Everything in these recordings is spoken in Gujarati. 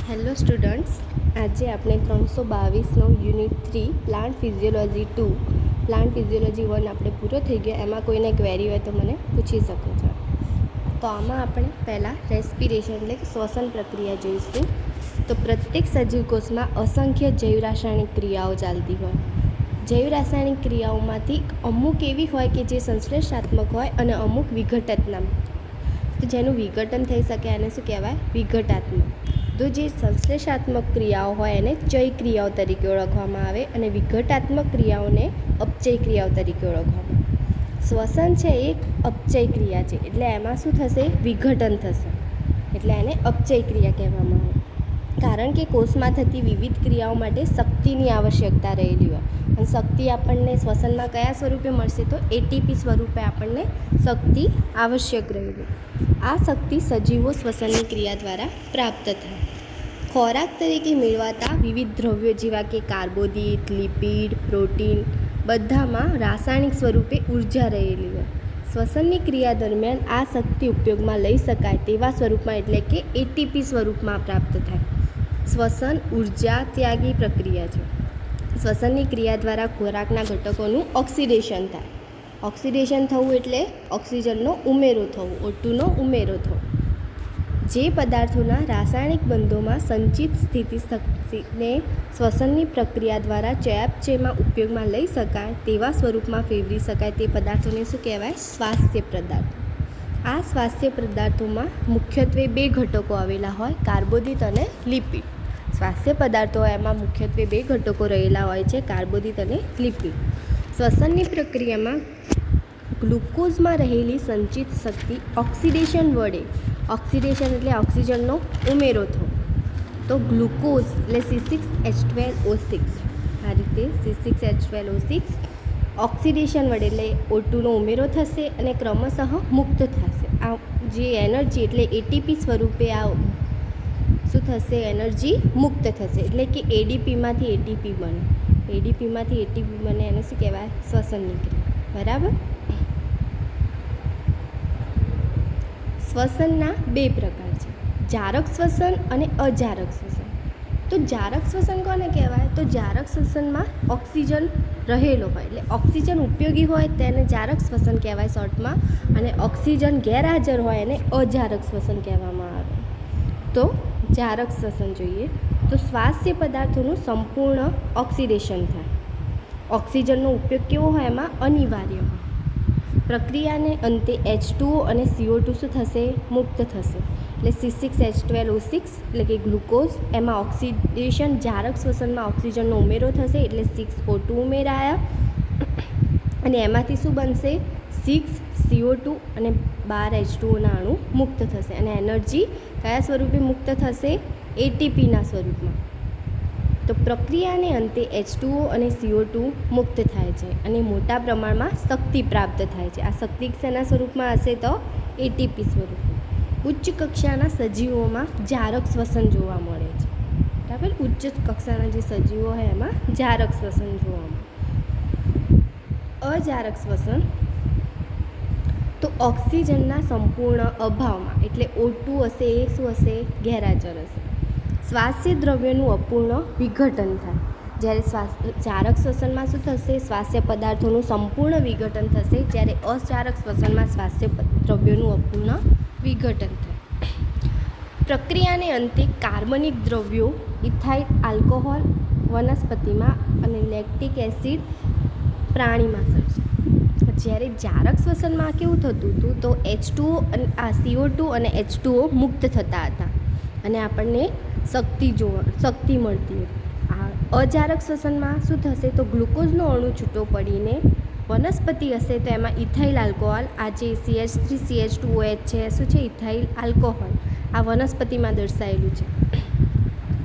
હેલો સ્ટુડન્ટ્સ, આજે આપણે 322નો unit 3 plant physiology 2 plant physiology 1 આપણે પૂરો થઈ ગયો. એમાં કોઈને ક્વેરી હોય તો મને પૂછી શકો છો. તો આમાં આપણે પહેલાં રેસ્પિરેશન એટલે કે શ્વસન પ્રક્રિયા જોઈશું. તો પ્રત્યેક સજીવ કોષમાં અસંખ્ય જૈવ રાસાયણિક ક્રિયાઓ ચાલતી હોય. જૈવ રાસાયણિક ક્રિયાઓમાંથી અમુક એવી હોય કે જે સંશ્લેષાત્મક હોય અને અમુક વિઘટનાત્મક. તો જેનું વિઘટન થઈ શકે એને શું કહેવાય? વિઘટાત્મક. તો જે સંશ્લેષાત્મક ક્રિયાઓ હોય એને ચય ક્રિયાઓ તરીકે ઓળખવામાં આવે અને વિઘટાત્મક ક્રિયાઓને અપચય ક્રિયાઓ તરીકે ઓળખવામાં આવે. શ્વસન છે એ અપચય ક્રિયા છે, એટલે એમાં શું થશે? વિઘટન થશે, એટલે એને અપચય ક્રિયા કહેવામાં આવે. કારણ કે કોષમાં થતી વિવિધ ક્રિયાઓ માટે શક્તિની આવશ્યકતા રહેલી હોય અને શક્તિ આપણને શ્વસનમાં કયા સ્વરૂપે મળશે? તો એટીપી સ્વરૂપે આપણને શક્તિ આવશ્યક રહેલી. આ શક્તિ સજીવો શ્વસનની ક્રિયા દ્વારા પ્રાપ્ત થાય. ખોરાક તરીકે મેળવાતા વિવિધ દ્રવ્યો જેવા કે કાર્બોદિત, લિપિડ, પ્રોટીન બધામાં રાસાયણિક સ્વરૂપે ઉર્જા રહેલી હોય. શ્વસનની ક્રિયા દરમિયાન આ શક્તિ ઉપયોગમાં લઈ શકાય તેવા સ્વરૂપમાં એટલે કે એટીપી સ્વરૂપમાં પ્રાપ્ત થાય. શ્વસન ઉર્જા ત્યાગી પ્રક્રિયા છે. શ્વસનની ક્રિયા દ્વારા ખોરાકના ઘટકોનું ઓક્સિડેશન થાય. ઓક્સિડેશન થવું એટલે ઓક્સિજનનો ઉમેરો થવો, O2નો ઉમેરો થવો. જે પદાર્થોના રાસાયણિક બંધોમાં સંચિત સ્થિતિને શ્વસનની પ્રક્રિયા દ્વારા ચયાપચયમાં ઉપયોગમાં લઈ શકાય તેવા સ્વરૂપમાં ફેરવી શકાય તે પદાર્થોને શું કહેવાય? સ્વાસ્થ્ય પદાર્થો. આ સ્વાસ્થ્ય પદાર્થોમાં મુખ્યત્વે બે ઘટકો આવેલા હોય, કાર્બોદિત અને લિપિડ. સ્વાસ્થ્ય પદાર્થો એમાં મુખ્યત્વે બે ઘટકો રહેલા હોય છે, કાર્બોદિત અને લિપિડ. શ્વસનની પ્રક્રિયામાં ગ્લુકોઝમાં રહેલી સંચિત શક્તિ ઓક્સિડેશન વડે, ઓક્સિડેશન એટલે ઓક્સિજનનો ઉમેરો થવો, તો ગ્લુકોઝ એટલે C6H12O6, આ રીતે C6H12O6 ઓક્સિડેશન વડે એટલે O2નો ઉમેરો થશે અને ક્રમશઃ મુક્ત થશે. આ જે એનર્જી એટલે એટીપી સ્વરૂપે આ શું થશે? એનર્જી મુક્ત થશે, એટલે કે એડીપીમાંથી એટીપી બને. એડીપીમાંથી એટીપી બને એને શું કહેવાય? શ્વસનની ક્રિયા. બરાબર. શ્વસનના બે પ્રકાર છે, જારક શ્વસન અને અજારક શ્વસન. તો જારક શ્વસન કોને કહેવાય? તો જારક શ્વસનમાં ઓક્સિજન રહેલો હોય એટલે ઓક્સિજન ઉપયોગી હોય તેને જારક શ્વસન કહેવાય શોર્ટમાં, અને ઓક્સિજન ગેરહાજર હોય એને અજારક શ્વસન કહેવામાં આવે. તો જારક શ્વસન જોઈએ તો સ્વાસ્થ્ય પદાર્થોનું સંપૂર્ણ ઓક્સિડેશન થાય. ઓક્સિજનનો ઉપયોગ કેવો હોય? એમાં અનિવાર્ય હોય. પ્રક્રિયાને અંતે H2O અને CO2 શું થશે? મુક્ત થશે. એટલે C6H12O6 એટલે કે ગ્લુકોઝ, એમાં ઓક્સિડેશન જારક શ્વસનમાં ઓક્સિજનનો ઉમેરો થશે એટલે 6O2 ઉમેરાયા અને એમાંથી શું બનશે? 6CO2 અને 12H2Oના અણુ મુક્ત થશે અને એનર્જી કયા સ્વરૂપે મુક્ત થશે? એટીપીના સ્વરૂપમાં. તો પ્રક્રિયાને અંતે H2O અને CO2 મુક્ત થાય છે અને મોટા પ્રમાણમાં શક્તિ પ્રાપ્ત થાય છે. આ શક્તિ શેના સ્વરૂપમાં હશે? તો એટીપી સ્વરૂપે. ઉચ્ચ કક્ષાના સજીવોમાં જારક શ્વસન જોવા મળે છે. બરાબર. ઉચ્ચ કક્ષાના જે સજીવો હોય એમાં જારક શ્વસન જોવા મળે. અજારક શ્વસન તો ઓક્સિજનના સંપૂર્ણ અભાવમાં એટલે O2 હશે એ શું હશે? ગેરહાજર હશે. સ્વાસ્થ્ય દ્રવ્યનું અપૂર્ણ વિઘટન થાય. જ્યારે જારક શ્વસનમાં શું થશે? સ્વાસ્થ્ય પદાર્થોનું સંપૂર્ણ વિઘટન થશે, જ્યારે અજારક શ્વસનમાં સ્વાસ્થ્ય દ્રવ્યોનું અપૂર્ણ વિઘટન થાય. પ્રક્રિયાને અંતે કાર્બનિક દ્રવ્યો ઇથાઇલ આલ્કોહોલ વનસ્પતિમાં અને લેક્ટિક એસિડ પ્રાણીમાં સર્જાય. જ્યારે જારક શ્વસનમાં કેવું થતું હતું? તો H2O અને CO2 અને H2O મુક્ત થતા હતા અને આપણને શક્તિ મળતી હતી. આ અજારક શ્વસનમાં શું થશે? તો ગ્લુકોઝનો અણુ છૂટો પડીને વનસ્પતિ હશે તો એમાં ઇથાઇલ આલ્કોહોલ, આ જે CH3CH2OH છે શું છે? Ethyl alcohol. આ વનસ્પતિમાં દર્શાવેલું છે.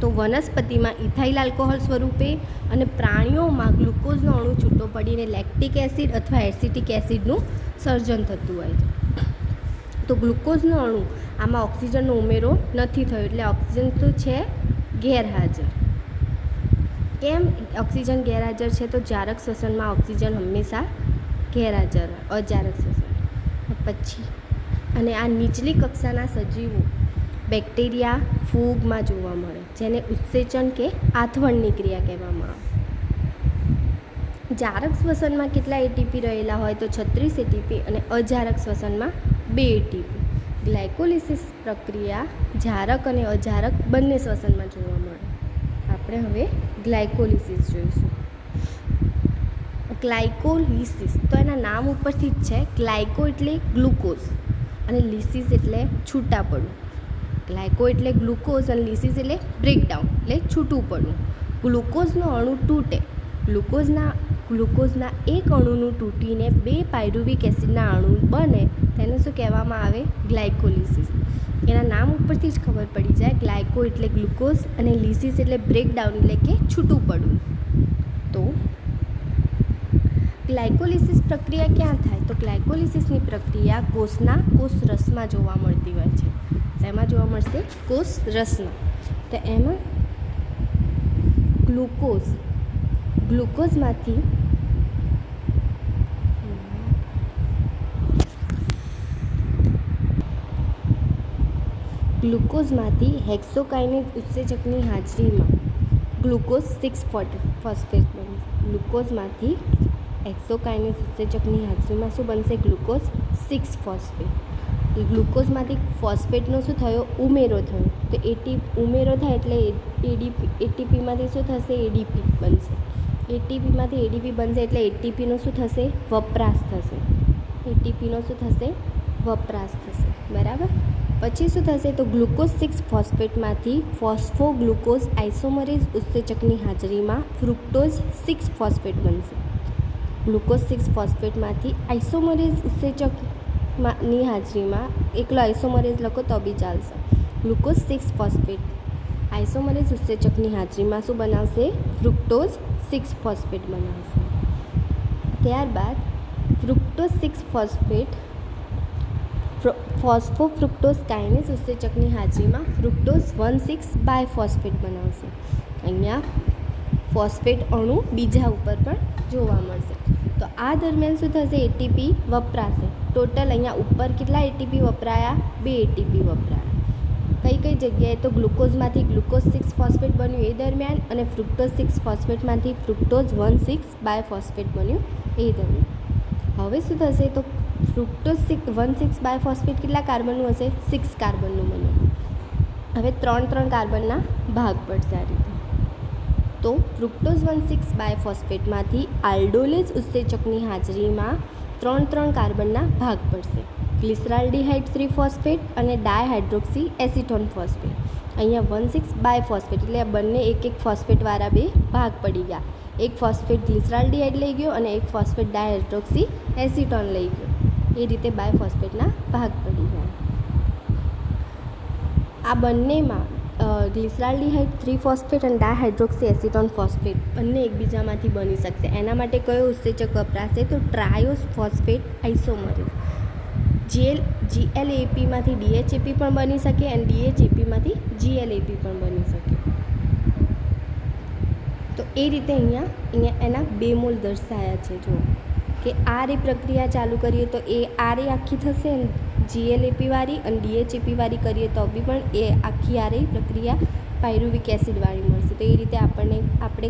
તો વનસ્પતિમાં ઇથાઇલ આલ્કોહોલ સ્વરૂપે અને પ્રાણીઓમાં ગ્લુકોઝનો અણુ છૂટો પડીને લેક્ટિક એસિડ અથવા એસિટિક એસિડનું સર્જન થતું હોય છે. તો ગ્લુકોઝનો અણુ આમાં ઓક્સિજનનો ઉમેરો નથી થયો એટલે ઓક્સિજન તો છે ગેરહાજર. કેમ ઓક્સિજન ગેરહાજર છે? તો જારક શ્વસનમાં ઓક્સિજન હંમેશા ગેરહાજર હોય, અજારક શ્વસન. પછી અને આ નીચલી કક્ષાના સજીવો બેક્ટેરિયા, ફૂગમાં જોવા મળે, જેને ઉત્સેચન કે આથવણની ક્રિયા કહેવામાં આવે. જારક શ્વસનમાં કેટલા એટીપી રહેલા હોય તો 36 એટીપી અને અજારક શ્વસનમાં 2 એટીપી. ગ્લાયકોલિસિસ પ્રક્રિયા જારક અને અજારક બંને શ્વસનમાં જોવા મળે. આપણે હવે ગ્લાયકોલિસિસ જોઈશું. ગ્લાયકોલિસિસ તો એના નામ ઉપરથી જ છે. ગ્લાયકો એટલે ગ્લુકોઝ અને લિસિસ એટલે છૂટા પડવું. ગ્લાયકો એટલે ગ્લુકોઝ અને લિસિસ એટલે બ્રેકડાઉન એટલે છૂટું પડવું. ગ્લુકોઝનો અણુ તૂટે. ગ્લુકોઝના એક અણુનું તૂટીને 2 પાયરુવિક એસિડના અણુ બને તેને શું કહેવામાં આવે? ગ્લાયકોલિસિસ. એના નામ ઉપરથી જ ખબર પડી જાય. ગ્લાયકો એટલે ગ્લુકોઝ અને લિસિસ એટલે બ્રેકડાઉન એટલે કે છૂટું પડવું. તો ગ્લાયકોલિસિસ પ્રક્રિયા ક્યાં થાય? તો ગ્લાયકોલિસિસની પ્રક્રિયા કોષના કોષરસમાં જોવા મળતી હોય છે. એમાં જોવા મળશે કોષરસમાં. તો એમાં ગ્લુકોઝમાંથી હેક્સોકાઇનેઝ ઉત્સેચકની હાજરીમાં ગ્લુકોઝ 6 ફોસ્ફેટ બનશે. ગ્લુકોઝમાંથી હેક્સોકાઇનેઝ ઉત્સેચકની હાજરીમાં શું બનશે? Glucose 6 phosphate. ગ્લુકોઝમાંથી ફોસ્ફેટનો શું થયો? ઉમેરો થયો. તો ઉમેરો થાય એટલે એટીપીમાંથી શું થશે? એડીપી બનશે. એટીપીમાંથી એડીપી બનશે એટલે એટીપીનો શું થશે? વપરાશ થશે. એટીપીનો શું થશે? વપરાશ થશે. બરાબર. પછી શું થશે? તો ગ્લુકોઝ 6 ફોસ્ફેટમાંથી ફોસ્ફોગ્લુકોઝ આઇસોમરેઝ ઉત્સેચકની હાજરીમાં ફ્રુક્ટોઝ 6 ફોસ્ફેટ બનશે. ગ્લુકોઝ 6 ફોસ્ફેટમાંથી આઇસોમરેઝ ઉત્સેચકની હાજરીમાં એકલો આઇસોમરેઝ લખો તો બી ચાલશે. ગ્લુકોઝ 6 ફોસ્ફેટ આઇસોમરેઝ ઉત્સેચકની હાજરીમાં શું બનાવશે? ફ્રુક્ટોઝ 6 ફોસ્ફેટ બનાવશે. ત્યારબાદ ફ્રુક્ટોઝ 6 ફોસ્ફેટ ફોસ્ફોફ્રુક્ટોઝ કાઇનેઝ ઉત્સેચકની હાજરીમાં ફ્રુક્ટોઝ 1,6 બાયફોસ્ફેટ બનાવશે. અહીંયા ફોસ્ફેટ અણુ બીજા ઉપર પણ જોવા મળશે. તો આ દરમિયાન શું થશે? એટીપી વપરાશે. ટોટલ અહીંયા ઉપર કેટલા એટીપી વપરાયા? 2 એટીપી વપરાયા. કઈ જગ્યાએ? તો ગ્લુકોઝમાંથી ગ્લુકોઝ 6 ફોસ્ફેટ બન્યું એ દરમિયાન અને ફ્રુક્ટોઝ 6 ફોસ્ફેટમાંથી ફ્રુક્ટોઝ 1,6 બાયફોસ્ફેટ બન્યું એ દરમિયાન. હવે શું થશે? તો ફ્રુક્ટોઝ 1,6 બાયફોસ્ફેટ કેટલા કાર્બનનું હશે? 6 કાર્બનનું બન્યું. હવે 3 કાર્બનના ભાગ પડશે આ રીતે. તો ફ્રુક્ટોઝ 1,6 બાયફોસ્ફેટમાંથી આલ્ડોલેઝ ઉત્સેચકની હાજરીમાં 3 કાર્બનના ભાગ પડશે. ગ્લિસરાલ્ડિહાઇડ 3 ફોસ્ફેટ અને ડાયહાઇડ્રોક્સી એસિટોન ફોસ્ફેટ. અહીંયા 1,6 બાયફોસ્ફેટ એટલે આ બંને એક ફોસ્ફેટવાળા 2 ભાગ પડી ગયા. એક ફોસ્ફેટ ગ્લિસરાલ્ડિહાઇડ લઈ ગયો અને એક ફોસ્ફેટ ડાયહાઇડ્રોક્સી એસિટોન લઈ ગયો. એ રીતે બાયફોસ્ફેટના ભાગ પડી ગયા. આ બંનેમાં ગ્લિસરાલ્ડિહાઇડ 3 ફોસ્ફેટ અને ડાયહાઇડ્રોક્સી એસિટોન ફોસ્ફેટ બંને એકબીજામાંથી બની શકશે. એના માટે કયો ઉત્સેચક વપરાશે? તો ટ્રાયોસ ફોસ્ફેટ આઇસોમરેઝ. GLAPમાંથી DHAP પણ બની શકે અને DHAPમાંથી GLAP પણ બની શકે. તો એ રીતે અહીંયા એના 2 મોલ દર્શાયા છે. જો કે આ રે પ્રક્રિયા ચાલુ કરીએ તો એ આ રે આખી થશે અને GLAP વાળી અને DHAP વાળી કરીએ તો બી પણ એ આખી આ રે પ્રક્રિયા પાયરુવિક એસિડ વાળી મળશે. તો એ રીતે આપણે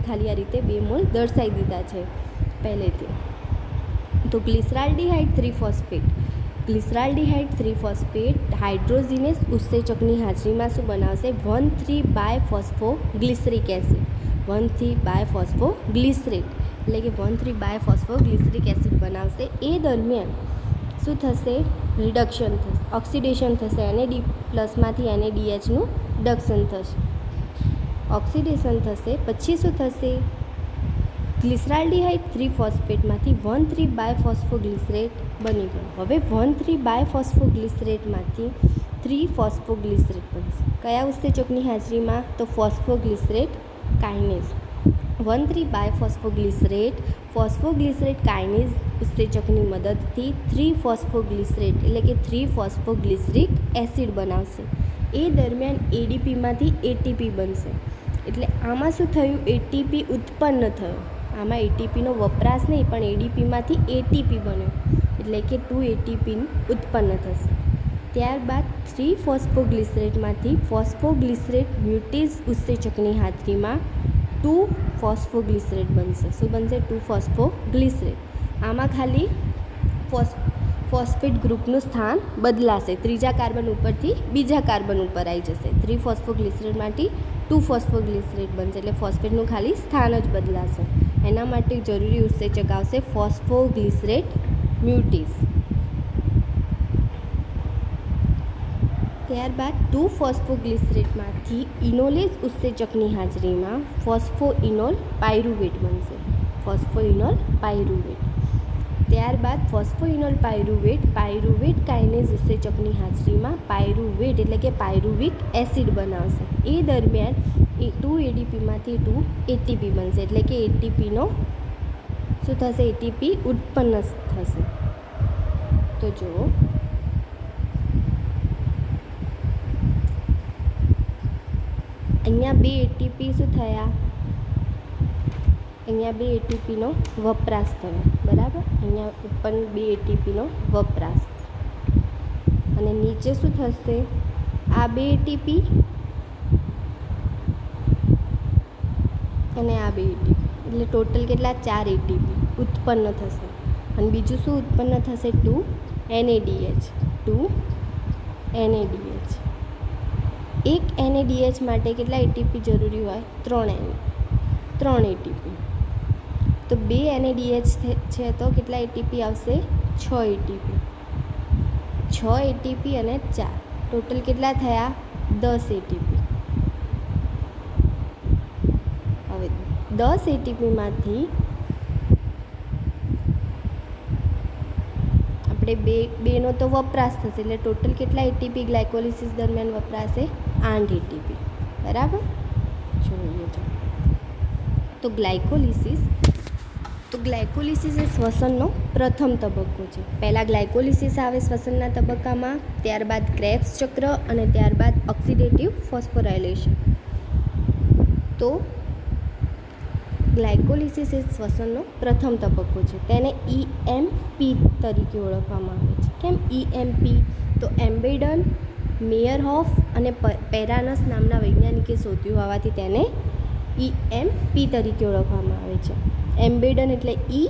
ખાલી આ રીતે 2 મોલ દર્શાવી દીધા છે પહેલેથી. તો ગ્લિસરાલ્ડિહાઇડ 3 ફોસ્ફેટ હાઇડ્રોજીનેસ ઉત્સેચકની હાજરીમાં શું બનાવશે? 1,3 બાયફોસ્ફોગ્લિસરિક એસિડ. 1,3 બાયફોસ્ફોગ્લિસરેટ એટલે કે 1,3 બાયફોસ્ફોગ્લિસરિક એસિડ બનાવશે. એ દરમિયાન શું થશે? રિડક્શન થશે, ઓક્સિડેશન થશે અને D+માંથી NaDHનું રિડક્શન થશે, ઓક્સિડેશન થશે. પછી શું થશે? ગ્લિસરાલ્ડિહાઇડ 3 ફોસ્ફેટમાંથી 1,3 બાયફોસ્ફોગ્લિસરેટ બની ગયું. હવે 1,3 બાયફોસ્ફોગ્લિસરેટમાંથી 3 ફોસ્ફોગ્લિસરેટ બનશે. કયા ઉત્સેચકની હાજરીમાં? તો ફોસ્ફોગ્લિસરેટ કાઇનેઝ. 1,3 બાયફોસ્ફોગ્લિસરેટ ફોસ્ફોગ્લિસરેટ કાઇનેઝ ઉત્સેચકની મદદથી 3 ફોસ્ફોગ્લિસરેટ એટલે કે 3 ફોસ્ફોગ્લિસરિક એસિડ બનાવશે. એ દરમિયાન એડીપીમાંથી એટીપી બનશે. એટલે આમાં શું થયું? એટીપી ઉત્પન્ન થયો. આમાં એટીપીનો વપરાશ નહીં પણ એડીપીમાંથી એટીપી બન્યો એટલે કે 2 એટીપી ઉત્પન્ન થશે. ત્યારબાદ 3 ફોસ્ફોગ્લિસરેટમાંથી ફોસ્ફોગ્લિસરેટ મ્યુટેઝ ઉત્સેચકની હાજરીમાં 2 ફોસ્ફોગ્લિસરેટ બનશે. શું બનશે? 2 ફોસ્ફોગ્લિસરેટ. આમાં ખાલી ફોસ્ફેટ ગ્રુપનું સ્થાન બદલાશે. ત્રીજા કાર્બન ઉપરથી બીજા કાર્બન ઉપર આવી જશે. 3 ફોસ્ફોગ્લિસરેટમાંથી 2 ફોસ્ફોગ્લિસરેટ બનશે, એટલે ફોસ્ફેટનું ખાલી સ્થાન જ બદલાશે. એના માટે જરૂરી ઉત્સેચક આવશે ફોસ્ફોગ્લિસરેટ મ્યુટેઝ. ત્યારબાદ 2 ફોસ્ફોગ્લિસરેટમાંથી ઇનોલેઝ ઉત્સેચકની હાજરીમાં ફોસ્ફોઇનોલ પાયરુવેટ બનશે. ફોસ્ફોઇનોલ પાયરુવેટ. ત્યારબાદ ફોસ્ફોઇનોલ પાયરુવેટ કાઇનેઝ ઉત્સેચકની હાજરીમાં પાયરુવેટ એટલે કે પાયરુવિક એસિડ બનાવશે. એ દરમિયાન 2 ADPમાંથી 2 ATP બનશે, એટલે કે એટીપીનો શું થશે? એટીપી ઉત્પન્ન થશે. તો જુઓ, અહીંયા 2 એટીપી શું થયા? અહીંયા 2 એટીપીનો વપરાશ થયો, બરાબર. અહીંયા ઉપર 2 એટીપીનો વપરાશ અને નીચે શું થશે? આ 2 એટીપી અને આ 2 એટીપી, એટલે ટોટલ કેટલા? 4 એટીપી ઉત્પન્ન થશે. અને બીજું શું ઉત્પન્ન થશે? 2 NADH. એક NADH માટે કેટલા એટીપી જરૂરી હોય? 3 એટીપી. તો 2 NADH છે તો કેટલા એટીપી આવશે? 6 એટીપી. 6 એટીપી અને 4 ટોટલ કેટલા થયા? 10 એટીપી. હવે 10 એટીપીમાંથી આપણે બેનો તો વપરાશ થશે, એટલે ટોટલ કેટલા એટીપી ગ્લાયકોલિસિસ દરમિયાન વપરાશે? 8 એટીપી, બરાબર. જોઈએ તો ગ્લાયકોલિસિસ એ શ્વસનનો પ્રથમ તબક્કો છે. પહેલાં ગ્લાયકોલિસિસ આવે શ્વસનના તબક્કામાં, ત્યારબાદ ક્રેબ્સ ચક્ર અને ત્યારબાદ ઓક્સિડેટિવ ફોસ્ફોરાયલેશન. તો ગ્લાયકોલિસિસ એ શ્વસનનો પ્રથમ તબક્કો છે. તેને EMP તરીકે ઓળખવામાં આવે છે. કેમ EMP? તો એમ્બેડન, મેયરહોફ અને પેરાનસ નામના વૈજ્ઞાનિકે શોધ્યું હોવાથી તેને EMP તરીકે ઓળખવામાં આવે છે. એમ્બેડન એટલે E,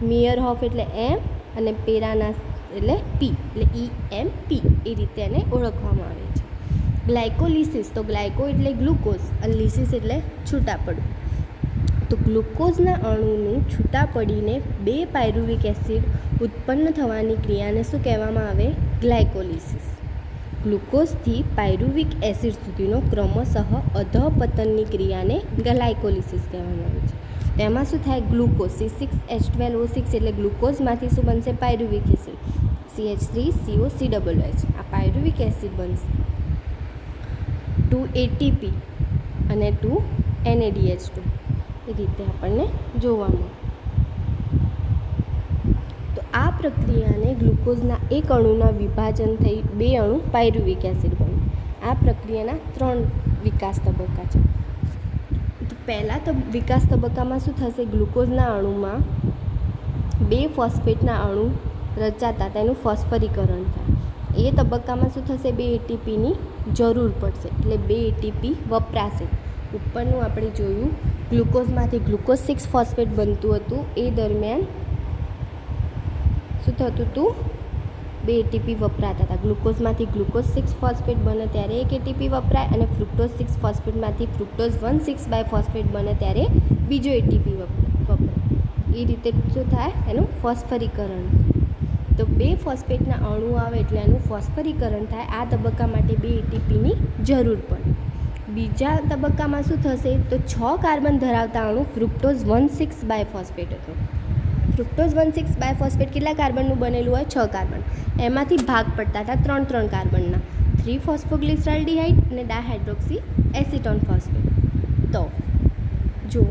મેયરહોફ એટલે M અને પેરાનસ એટલે P, એટલે EMP. એ રીતે એને ઓળખવામાં આવે છે. ગ્લાયકોલિસિસ, તો ગ્લાયકો એટલે ગ્લુકોઝ અને લિસિસ એટલે છૂટા પડવું. તો ગ્લુકોઝના અણુનું છૂટા પડીને 2 પાયરુવિક એસિડ ઉત્પન્ન થવાની ક્રિયાને શું કહેવામાં આવે? ગ્લાયકોલિસિસ. ગ્લુકોઝથી પાયરુવિક એસિડ સુધીનો ક્રમશઃ અધઃપતનની ક્રિયાને ગ્લાયકોલિસિસ કહેવામાં આવે છે. તેમાં શું થાય? ગ્લુકોઝ C6H12O6 એટલે ગ્લુકોઝમાંથી શું બનશે? Pyruvic acid CH3COCOH. આ પાયરુવિક એસિડ બનશે. 2 ATP અને 2 NADH2 એ રીતે આપણને જોવા મળે. તો આ પ્રક્રિયાને ગ્લુકોઝના એક અણુના વિભાજન થઈ 2 અણુ પાયરુવિક એસિડ બને. આ પ્રક્રિયાના 3 વિકાસ તબક્કા છે. તો પહેલા વિકાસ તબક્કામાં શું થશે? ગ્લુકોઝના અણુમાં 2 ફોસ્ફેટના અણુ રચાતા તેનું ફોસ્ફરીકરણ થાય. એ તબક્કામાં શું થશે? 2 એટીપીની જરૂર પડશે, એટલે 2 એટીપી વપરાશે. ઉપરનું આપણે જોયું, ગ્લુકોઝમાંથી ગ્લુકોઝ 6 ફોસ્ફેટ બનતું હતું. એ દરમિયાન શું થતું હતું? 2 એટીપી વપરાતા હતા. ગ્લુકોઝમાંથી ગ્લુકોઝ 6 ફોસ્ફેટ બને ત્યારે 1 એટીપી વપરાય અને ફ્રુક્ટોઝ 6 ફોસ્ફેટમાંથી ફ્રુક્ટોઝ 1,6 બાયફોસ્ફેટ બને ત્યારે બીજો એટીપી વપરાય. એ રીતે શું થાય? એનું ફોસ્ફરીકરણ. તો 2 ફોસ્ફેટના અણુ આવે એટલે એનું ફોસ્ફરીકરણ થાય. આ તબક્કા માટે 2 એટીપીની જરૂર પડે. બીજા તબક્કામાં શું થશે? તો 6 કાર્બન ધરાવતા અણુ ફ્રુક્ટોઝ 1,6 બાયફોસ્ફેટ હતો. ફ્રુક્ટોઝ 1,6 બાયફોસ્ફેટ કેટલા કાર્બનનું બનેલું હોય? 6 કાર્બન. એમાંથી ભાગ પડતા હતા 3 કાર્બનના, 3 ફોસ્ફોગ્લિસરાલ્ડિહાઇડ અને ડાયહાઇડ્રોક્સી એસિટોન ફોસ્ફેટ. તો જો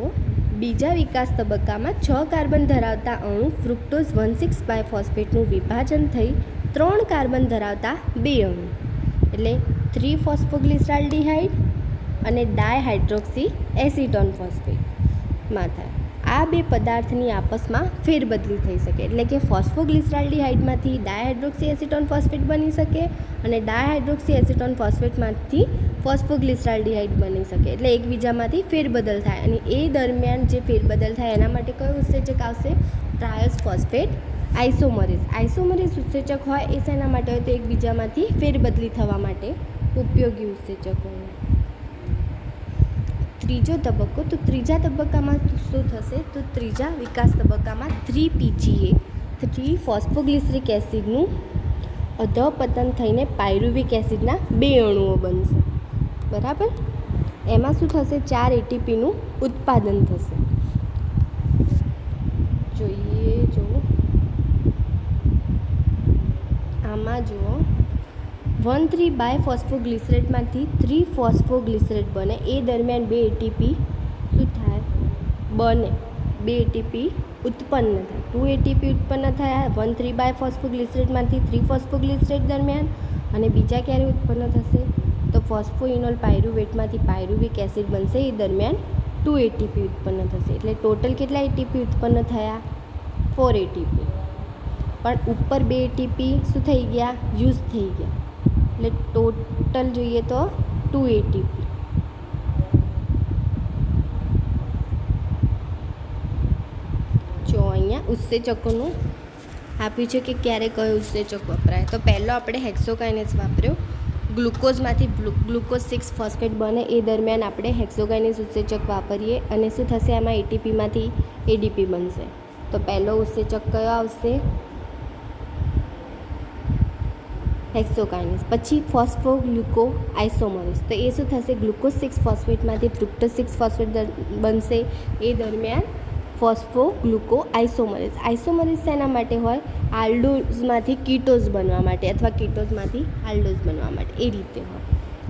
બીજા વિકાસ તબક્કામાં 6 કાર્બન ધરાવતા અણુ ફ્રુક્ટોઝ 1,6 બાયફોસ્ફેટનું વિભાજન થઈ 3 કાર્બન ધરાવતા 2 અણુ, એટલે 3 ફોસ્ફોગ્લિસરાલ્ડિહાઇડ અને ડાયહાઇડ્રોક્સી એસિટોન ફોસ્ફેટમાં થાય. આ બે પદાર્થની આપસમાં ફેરબદલી થઈ શકે, એટલે કે ફોસ્ફોગ્લિસરાલ્ડિહાઇડમાંથી ડાયહાઇડ્રોક્સી એસિટોન ફોસ્ફેટ બની શકે અને ડાયહાઇડ્રોક્સી એસિટોન ફોસ્ફેટમાંથી ફોસ્ફોગ્લિસરાલ્ડિહાઇડ બની શકે, એટલે એકબીજામાંથી ફેરબદલ થાય. અને એ દરમિયાન જે ફેરબદલ થાય એના માટે કયો ઉત્સેચક આવશે? Triose phosphate આઇસોમરેઝ. આઇસોમરેઝ ઉત્સેચક હોય એ શેના માટે હોય? તો એકબીજામાંથી ફેરબદલી થવા માટે ઉપયોગી ઉત્સેચક હોય. ત્રીજો તબક્કો, તો ત્રીજા તબક્કામાં શું થશે? તો ત્રીજા વિકાસ તબક્કામાં 3-PGA 3 ફોસ્ફોગ્લિસરિક એસિડનું અધઃપતન થઈને પાયરુવિક એસિડના 2 અણુઓ બનશે. બરાબર? એમાં શું થશે? 4 ATPનું ઉત્પાદન થશે. જોઈએ જો આમાં જુઓ 1,3 બાયફોસ્ફોગ્લિસરેટમાંથી 3 ફોસ્ફોગ્લિસરેટ બને. એ દરમિયાન 2 ATP શું થાય? બને. 2 ATP ઉત્પન્ન થાય. 2 ATP ઉત્પન્ન થયા 1,3 બાયફોસ્ફોગ્લિસરેટમાંથી 3 ફોસ્ફોગ્લિસરેટ દરમિયાન. અને બીજા ક્યારે ઉત્પન્ન થશે? તો ફોસ્ફોઇનોલ પાયરુવેટમાંથી પાયરુવિક એસિડ બનશે. એ દરમિયાન 2 ATP ઉત્પન્ન થશે. એટલે ટોટલ કેટલા ATP ઉત્પન્ન થયા? 4 ATP. પણ ઉપર 2 ATP શું થઈ ગયા? યુઝ થઈ ગયા. એટલે ટોટલ જોઈએ તો 2 ATP. જો અહીંયા ઉત્સેચકોનું આપ્યું છે કે ક્યારે કયો ઉત્સેચક વપરાય. તો પહેલો આપણે હેક્સોકાઇનેઝ વાપર્યો. ગ્લુકોઝમાંથી ગ્લુકોઝ 6 ફોસ્ફેટ બને એ દરમિયાન આપણે હેક્સોકાઇનેઝ ઉત્સેચક વાપરીએ અને શું થશે? આમાં ATPમાંથી ADP બનશે. તો પહેલો ઉત્સેચક કયો આવશે? હેક્સોકાઇનેઝ. પછી ફોસ્ફોગ્લુકો આઇસોમરેઝ. તો એ શું થશે? ગ્લુકોઝ 6 ફોસ્ફેટમાંથી ફ્રુક્ટોઝ 6 ફોસ્ફેટ બનશે. એ દરમિયાન ફોસ્ફોગ્લુકો આઇસોમરેઝ. આઇસોમરેઝ શેના માટે હોય? આલ્ડોઝમાંથી કીટોઝ બનવા માટે અથવા કીટોઝમાંથી આલ્ડોઝ બનવા માટે, એ રીતે હોય.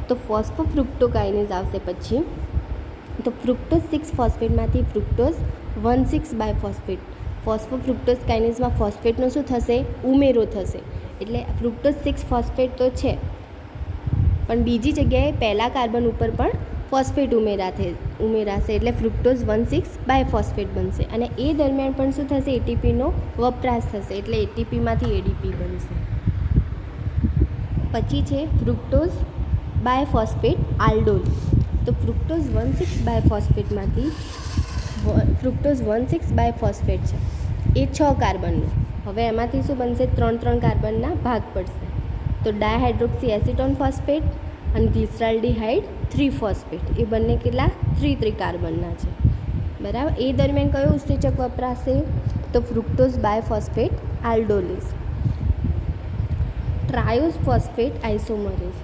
તો ફોસ્ફોફ્રુક્ટોકાઇનેઝ આવશે. પછી તો ફ્રુક્ટોઝ 6 ફોસ્ફેટમાંથી ફ્રુક્ટોઝ 1,6 બાયફોસ્ફેટ. ફોસ્ફોફ્રુક્ટોઝ કાઇનેઝમાં ફોસ્ફેટનો શું થશે? ઉમેરો થશે. એટલે ફ્રુક્ટોઝ 6 ફોસ્ફેટ તો છે, પણ બીજી જગ્યાએ પહેલા કાર્બન ઉપર પણ ફોસ્ફેટ ઉમેરાશે. એટલે ફ્રુક્ટોઝ 1,6 બાયફોસ્ફેટ બનશે. અને એ દરમિયાન પણ શું થશે? ATPનો વપરાશ થશે. એટલે ATPમાંથી ADP બનશે. પછી છે ફ્રુક્ટોઝ બાયફોસ્ફેટ આલ્ડોલ. તો ફ્રુક્ટોઝ 1,6 બાયફોસ્ફેટમાંથી ફ્રુક્ટોઝ 1,6 બાયફોસ્ફેટ છે એ 6 કાર્બનનું. હવે એમાંથી શું બનશે? 3 કાર્બનના ભાગ પડશે. તો ડાયહાઇડ્રોક્સી એસિટોન ફોસ્ફેટ અને ગ્લિસરાલ્ડિહાઇડ 3 ફોસ્ફેટ, એ બંને કેટલા? 3 કાર્બનના છે. બરાબર? એ દરમિયાન કયો ઉત્સેચક વપરાશે? તો ફ્રુક્ટોઝ બાયફોસ્ફેટ આલ્ડોલેઝ. Triose phosphate આઇસોમરેઝ.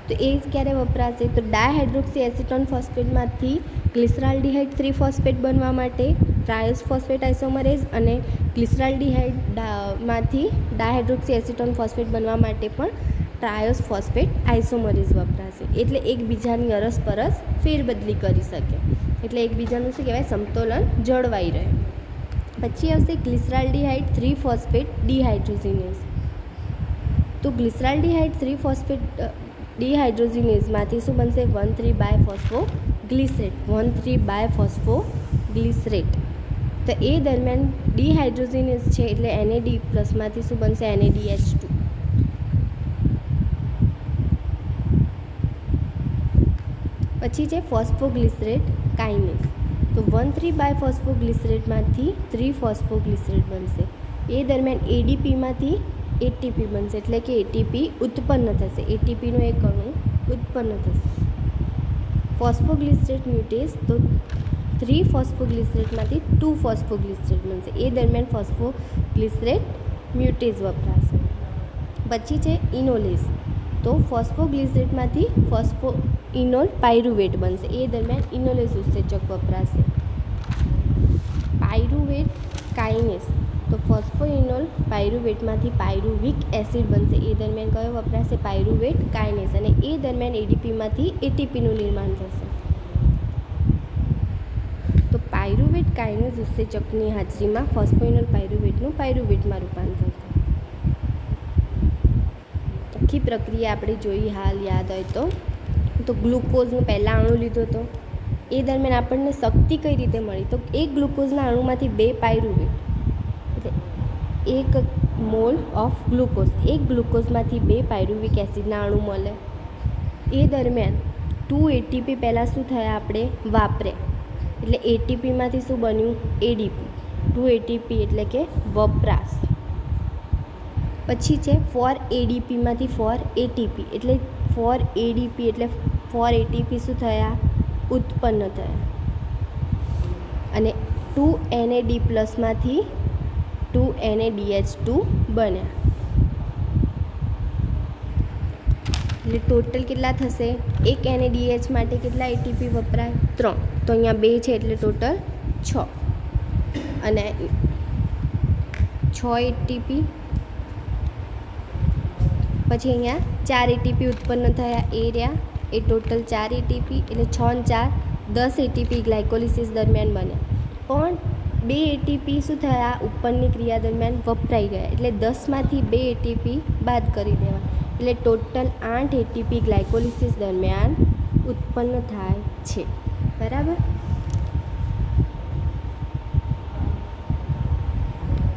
તો એ ક્યારે વપરાશે? તો ડાયહાઇડ્રોક્સી એસિટોન ફોસ્ફેટમાંથી ગ્લિસરાલ્ડિહાઇડ 3 ફોસ્ફેટ બનવા માટે ટ્રાયોસ ફોસ્ફેટ આઇસોમરેઝ અને ગ્લિસરાલ્ડિહાઇડમાંથી ડાયહાઇડ્રોક્સી એસિટોન ફોસ્ફેટ બનવા માટે પણ ટ્રાયોસ ફોસ્ફેટ આઇસોમરેઝ વપરાશે. એટલે એકબીજાની અરસપરસ ફેરબદલી કરી શકે. એટલે એકબીજાનું શું કહેવાય? સમતોલન જળવાઈ રહે. પછી આવશે ગ્લિસરાલ્ડિહાઇડ 3 ફોસ્ફેટ ડિહાઇડ્રોજિનેઝ. તો ગ્લિસરાલ્ડિહાઇડ 3 ફોસ્ફેટ ડિહાઇડ્રોજિનેઝમાંથી શું બનશે? 1,3 બાયફોસ્ફોગ્લિસરેટ. 1,3 બાયફોસ્ફોગ્લિસરેટ. તો એ દરમિયાન ડિહાઇડ્રોજિનેઝ છે એટલે NAD પ્લસમાંથી શું બનશે? NADH2. પછી છે ફોસ્ફોગ્લિસરેટ કાઇનેઝ. તો 1,3 બાયફોસ્ફોગ્લિસરેટમાંથી 3 ફોસ્ફોગ્લિસરેટ બનશે. એ દરમિયાન ADPમાંથી ATP બનશે. એટલે કે ATP ઉત્પન્ન થશે. ATPનો એક અણુ ઉત્પન્ન થશે. ફોસ્ફોગ્લિસરેટ મ્યુટેઝ. તો 3 ફોસ્ફોગ્લિસરેટમાંથી 2 ફોસ્ફોગ્લિસરેટ બનશે. એ દરમિયાન ફોસ્ફોગ્લિસરેટ મ્યુટેઝ વપરાશે. પછી છે ઇનોલેઝ. તો ફોસ્ફોગ્લિસરેટમાંથી ફોસ્ફોઇનોલ પાયરુવેટ બનશે. એ દરમિયાન ઇનોલેઝ ઉત્સેચક વપરાશે. પાયરુવેટ કાઇનેઝ. તો ફોસ્ફોઇનોલ પાયરુવેટમાંથી પાયરુવિક એસિડ બનશે. એ દરમિયાન કયો વપરાશે? પાયરુવેટ કાઇનેઝ. અને એ દરમિયાન ADPમાંથી ATPનું નિર્માણ થશે. તો પાયરુવેટ કાઇનેઝ ઉત્સેચકની હાજરીમાં ફોસ્ફોઇનોલ પાયરુવેટનું પાયરુવેટમાં રૂપાંતર થાય. આખી પ્રક્રિયા આપણે જોઈ હાલ યાદ હોય તો ગ્લુકોઝનો પહેલાં અણુ લીધો હતો, એ દરમિયાન આપણને શક્તિ કઈ રીતે મળી? તો એક ગ્લુકોઝના અણુમાંથી 2 પાયરુવેટ, એટલે 1 મોલ ઓફ ગ્લુકોઝ, એક ગ્લુકોઝમાંથી 2 પાયરુવિક એસિડના અણુ મળે. એ દરમિયાન 2 ATP પહેલાં શું થયા આપણે વાપર્યા, એટલે ATPમાંથી શું બન્યું? ADP. 2 ATP એટલે કે વપરાશ. પછી છે 4 ADPમાંથી 4 ATP, એટલે 4 ADP એટલે 4 ATP શું થયા? ઉત્પન્ન થયા. અને 2 NAD પ્લસમાંથી 2 NADH2 બન્યા. એટલે ટોટલ કેટલા થશે? એક NADH માટે કેટલા ATP વપરાય? 3. તો અહીંયા 2 છે એટલે ટોટલ 6. અને 6 ATP પછી અહીંયા 4 ATP ઉત્પન્ન થયા, એ રહ્યા, એ ટોટલ 4 ATP, એટલે 6 અને 4 10 ATP ગ્લાયકોલિસિસ દરમિયાન બન્યા. પણ 2 ATP શું થયા? ઉપરની ક્રિયા દરમિયાન વપરાઈ ગયા, એટલે 10માંથી 2 ATP બાદ કરી દેવા, એટલે ટોટલ 8 ATP ગ્લાયકોલિસિસ દરમિયાન ઉત્પન્ન થાય છે. બરાબર?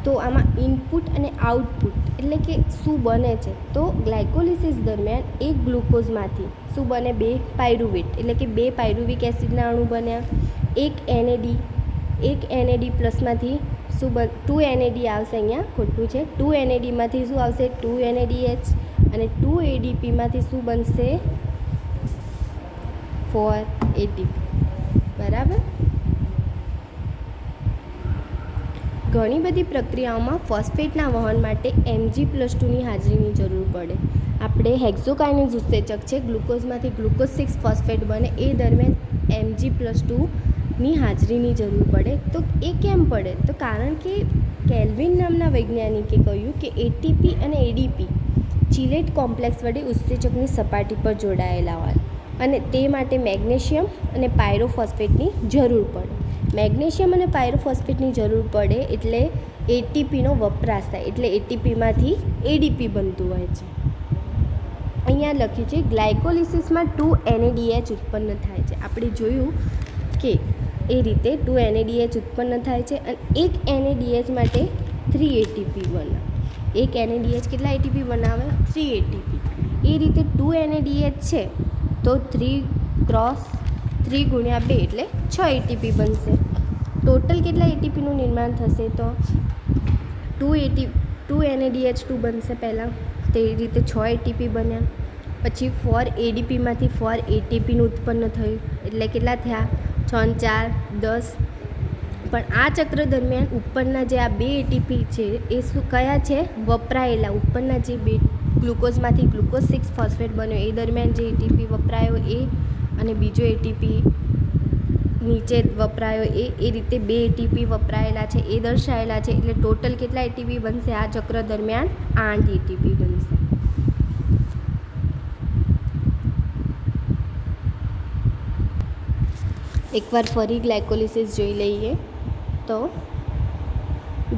તો આમાં ઇનપુટ અને આઉટપુટ એટલે કે શું બને છે? તો ગ્લાયકોલિસિસ દરમિયાન એક ગ્લુકોઝમાંથી શું બને? 2 પાયરુવેટ, એટલે કે 2 પાયરુવિક એસિડના અણુ બન્યા. એક NAD પ્લસમાંથી શું 2 NAD આવશે, અહીંયા ખોટું છે. 2 NADમાંથી શું આવશે? 2 NADH. અને 2 ADPમાંથી શું બનશે? 4 ATP. બરાબર? ઘણી બધી પ્રક્રિયાઓમાં ફોસ્ફેટના વહન માટે Mg+2ની હાજરીની જરૂર પડે. આપણે હેક્ઝોકાઇનેઝ ઉત્સેચક છે, ગ્લુકોઝમાંથી ગ્લુકોઝ 6 ફોસ્ફેટ બને, એ દરમિયાન Mg+2ની હાજરીની જરૂર પડે. તો એ કેમ પડે? તો કારણ કે કેલ્વિન નામના વૈજ્ઞાનિકે કહ્યું કે ATP અને ADP ચિલેટ કોમ્પ્લેક્સ વડે ઉત્સેચકની સપાટી પર જોડાયેલા હોય, અને તે માટે મેગ્નેશિયમ અને પાયરોફોસ્ફેટની જરૂર પડે. મેગ્નેશિયમ અને પાયરોફોસ્ફેટની જરૂર પડે એટલે ATPનો વપરાશ થાય, એટલે ATPમાંથી ADP બનતું હોય છે. અહીંયા લખ્યું છે ગ્લાયકોલિસિસમાં 2 NADH ઉત્પન્ન થાય છે. આપણે જોયું કે એ રીતે 2 NADH ઉત્પન્ન થાય છે, અને એક NADH માટે 3 ATP બનાવે. એક NADH કેટલા ATP બનાવે? 3 ATP. એ રીતે 2 NADH છે તો 3 ગુણ્યા 2 એટલે 6 ATP બનશે. ટોટલ કેટલા ATPનું નિર્માણ થશે? તો 2 NADH2 બનશે પહેલાં, તે રીતે 6 ATP બન્યા. પછી 4 ADPમાંથી 4 ATPનું ઉત્પન્ન થયું, એટલે કેટલા થયા? 6 અને 4 10. પણ આ ચક્ર દરમિયાન ઉપરના જે આ 2 ATP છે એ શું કયા છે? વપરાયેલા. ઉપરના જે 2 ગ્લુકોઝમાંથી ગ્લુકોઝ 6 ફોસ્ફેટ બન્યો એ દરમિયાન જે ATP વપરાયો એ, અને બીજો ATP નીચે વપરાયો એ રીતે 2 ATP વપરાયેલા છે એ દર્શાવેલા છે. એટલે ટોટલ કેટલા ATP બનશે? આ ચક્ર દરમિયાન 8 ATP બનશે. એકવાર ફરી ગ્લાયકોલિસિસ જોઈ લઈએ. તો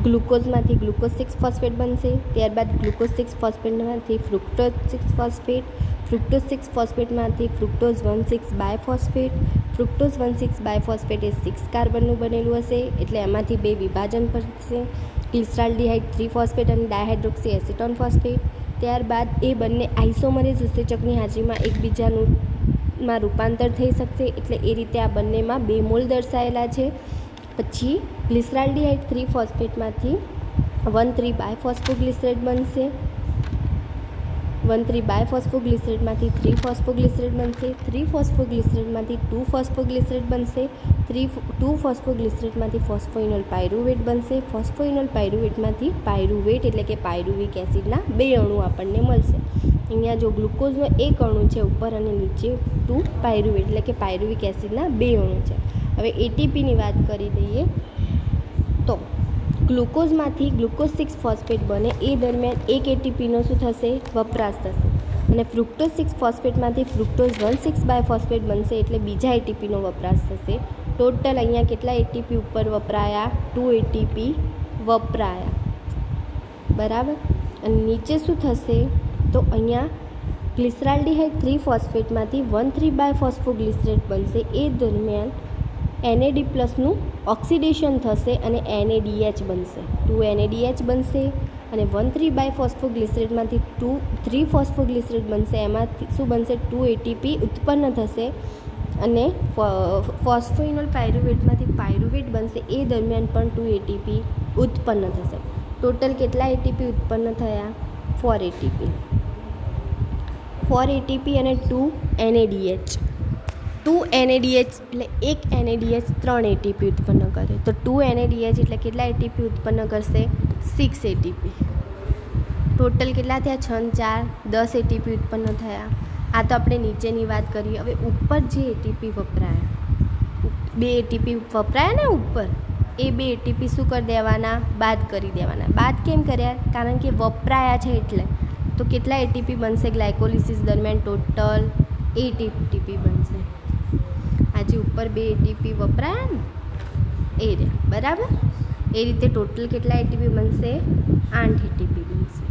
ગ્લુકોઝમાંથી ગ્લુકોઝ 6 ફોસ્ફેટ બનશે, ત્યારબાદ ગ્લુકોઝ 6 ફોસ્ફેટમાંથી ફ્રુક્ટોઝ 6 ફોસ્ફેટ, ફ્રુક્ટોઝ 6 ફોસ્ફેટમાંથી ફ્રુક્ટોઝ 1,6 બાયફોસ્ફેટ. ફ્રુક્ટોઝ 1,6 બાયફોસ્ફેટ એ 6 કાર્બનનું બનેલું હશે, એટલે એમાંથી 2 વિભાજન પડશે, ગ્લિસરાલ્ડિહાઇડ 3 ફોસ્ફેટ અને ડાયહાઇડ્રોક્સી એસિટોન ફોસ્ફેટ. ત્યારબાદ એ બંને આઇસોમરેઝ ઉત્સેચકની હાજરીમાં એકબીજામાં રૂપાંતર થઈ શકશે, એટલે એ રીતે આ બંનેમાં 2 મોલ દર્શાવેલા છે. પછી ગ્લિસરાલ્ડિહાઇડ 3 ફોસ્ફેટમાંથી 1,3 બાયફોસ્ફોગ્લિસરેટ બનશે, 1,3 બાયફોસ્ફોગ્લિસરેટમાંથી 3 ફોસ્ફોગ્લિસરેટ બનશે, 3 ફોસ્ફોગ્લિસરેટમાંથી 2 ફોસ્ફોગ્લિસરેટ બનશે, 2 ફોસ્ફોગ્લિસરેટમાંથી ફોસ્ફોઇનોલ પાયરુવેટ બનશે, ફોસ્ફોઇનોલ પાયરુવેટમાંથી પાયરુવેટ એટલે કે પાયરુવિક એસિડના 2 અણુ આપણને મળશે. અહીંયા જો ગ્લુકોઝનો એક અણુ છે ઉપર, અને નીચે 2 પાયરુવેટ એટલે કે પાયરુવિક એસિડના 2 અણુ છે. હવે ATPની વાત કરી દઈએ તો ગ્લુકોઝમાંથી ગ્લુકોઝ 6 ફોસ્ફેટ બને એ દરમિયાન એક ATPનો શું થશે? વપરાશ થશે. અને ફ્રુક્ટોઝ 6 ફોસ્ફેટમાંથી ફ્રુક્ટોઝ 1,6 બાયફોસ્ફેટ બનશે, એટલે બીજા ATPનો વપરાશ થશે. ટોટલ અહીંયા કેટલા ATP ઉપર વપરાયા? 2 ATP વપરાયા. બરાબર? અને નીચે શું થશે? તો અહીંયા ગ્લિસરાલ્ડીહાઇડ 3 ફોસ્ફેટમાંથી 1,3 બાયફોસ્ફોગ્લિસરેટ બનશે. એ દરમિયાન NAD પ્લસનું ઓક્સિડેશન થશે અને NADH બનશે. 2 NADH બનશે અને 1,3 બાયફોસ્ફોગ્લિસરેટમાંથી 3 ફોસ્ફોગ્લિસરેટ બનશે. એમાંથી શું બનશે? 2 ATP ઉત્પન્ન થશે અને ફોસ્ફોઇનોલ પાયરુવેટમાંથી પાયરુવેટ બનશે. એ દરમિયાન પણ 2 ATP ઉત્પન્ન થશે. ટોટલ કેટલા ATP ઉત્પન્ન થયા? 4 ATP. 4 ATP અને 2 NADH. 2 NADH એટલે એક NADH 3 ATP ઉત્પન્ન કરે. તો 2 NADH એટલે કેટલા ATP ઉત્પન્ન કરશે? 6 ATP. ટોટલ કેટલા થયા? 6 ને 4 10 ATP ઉત્પન્ન થયા. આ તો આપણે નીચેની વાત કરી. હવે ઉપર જે ATP વપરાયા, 2 ATP વપરાયા ને ઉપર, એ 2 ATP શું કરી દેવાના? બાદ કરી દેવાના. બાદ કેમ કર્યા? કારણ કે વપરાયા છે એટલે. તો કેટલા ATP બનશે ગ્લાયકોલિસિસ દરમિયાન? ટોટલ 8 ATP બનશે. આજે ઉપર 2 ATP વપરાયા ને એ રહ્યા, બરાબર. એ રીતે ટોટલ કેટલા ATP બનશે? 8 ATP બનશે.